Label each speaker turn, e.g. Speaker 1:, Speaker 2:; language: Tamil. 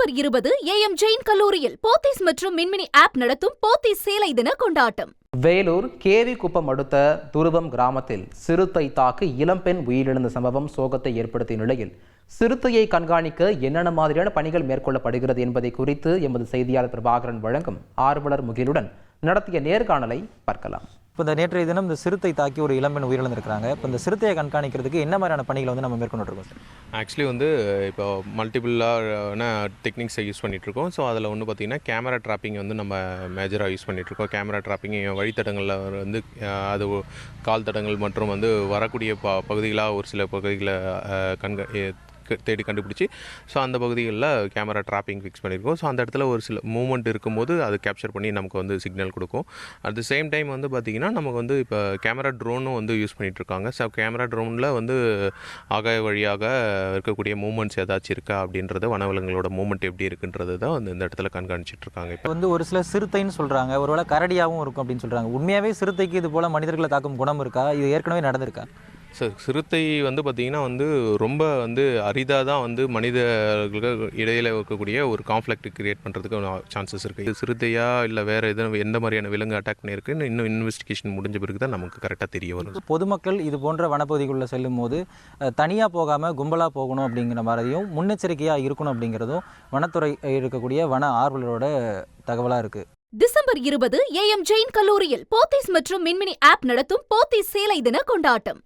Speaker 1: டிசம்பர் 20 AM ஜெயின் கல்லூரியில் போத்தீஸ் மற்றும் மின்மினி ஆப் நடத்தும் போத்தீஸ் சேலை தின கொண்டாட்டம்.
Speaker 2: வேலூர் கேவி குப்பம் அடுத்த துருவம் கிராமத்தில் சிறுத்தை தாக்கி இளம்பெண் உயிரிழந்த சம்பவம் சோகத்தை ஏற்படுத்திய நிலையில் சிறுத்தையை கண்காணிக்க என்னென்ன மாதிரியான பணிகள் மேற்கொள்ளப்படுகிறது என்பதை குறித்து எமது செய்தியாளர் பிரபாகரன் வழங்கும் ஆர்வலர் முகிலுடன் நடத்திய நேர்காணலை பார்க்கலாம்.
Speaker 3: இப்போ இந்த நேற்றைய தினம் இந்த சிறுத்தை தாக்கி ஒரு இளம்பெண் உயிரிழந்திருக்கிறாங்க. இப்போ இந்த சிறுத்தையை கண்காணிக்கிறதுக்கு என்ன மாதிரியான பணிகளை நம்ம மேற்கொண்டுருக்கோம் சார்?
Speaker 4: ஆக்சுவலி இப்போ மல்டிபிளான டெக்னிக்ஸை யூஸ் பண்ணிகிட்ருக்கோம். ஸோ அதில் பார்த்திங்கன்னா கேமரா ட்ராப்பிங் நம்ம மேஜராக யூஸ் பண்ணிகிட்ருக்கோம். கேமரா ட்ராப்பிங் வழித்தடங்களில் அது கால் தடங்கள் மற்றும் வரக்கூடிய பகுதிகளாக ஒரு சில பகுதிகளை தேடி கண்டுபிடிச்சி ஸோ அந்த பகுதிகளில் கேமரா ட்ராப்பிங் ஃபிக்ஸ் பண்ணியிருக்கோம். ஸோ அந்த இடத்துல ஒரு சில மூவ்மெண்ட் இருக்கும்போது அது கேப்சர் பண்ணி நமக்கு சிக்னல் கொடுக்கும். அட் த சேம் டைம் பார்த்திங்கன்னா நமக்கு இப்போ கேமரா ட்ரோனும் யூஸ் பண்ணிகிட்ருக்காங்க. ஸோ கேமரா ட்ரோனில் ஆகாய வழியாக இருக்கக்கூடிய மூவ்மெண்ட்ஸ் ஏதாச்சும் இருக்கா அப்படின்றத வனவிலங்குகளோட மூவ்மெண்ட் எப்படி இருக்குன்றது தான் இந்த இடத்துல கண்காணிச்சிட்ருக்காங்க.
Speaker 3: இப்போ ஒரு சில சிறுத்தைன்னு சொல்கிறாங்க, ஒருவேளை கரடியாகவும் இருக்கும் அப்படின்னு சொல்கிறாங்க. உண்மையாகவே சிறுத்தைக்கு இது போல் மனிதர்களை தாக்கும் குணம் இருக்கா? இது ஏற்கனவே நடந்திருக்கா?
Speaker 4: சார், சிறுத்தை பார்த்திங்கன்னா ரொம்ப அரிதாக தான் மனிதர்களுக்கு இடையில் இருக்கக்கூடிய ஒரு கான்ஃப்ளிக்ட் கிரியேட் பண்ணுறதுக்கு சான்சஸ் இருக்குது. இது சிறுத்தையா இல்லை வேறு எந்த மாதிரியான விலங்கு அட்டாக் பண்ணியிருக்குன்னு இன்னும் இன்வெஸ்டிகேஷன் முடிஞ்ச பிறகு தான் நமக்கு கரெக்டாக தெரிய வரும்.
Speaker 3: பொதுமக்கள் இது போன்ற வனப்பகுதிகளில் செல்லும் போது தனியாக போகாமல் கும்பலாக போகணும் அப்படிங்கிற மாதிரியும் முன்னெச்சரிக்கையாக இருக்கணும் அப்படிங்கிறதும் வனத்துறை இருக்கக்கூடிய வன ஆர்வலரோட தகவலாக இருக்குது.
Speaker 1: டிசம்பர் 20 AM ஜெயின் கல்லூரியில் போத்தீஸ் மற்றும் மின்மினி ஆப் நடத்தும் போத்தீஸ் சேலை தின கொண்டாட்டம்.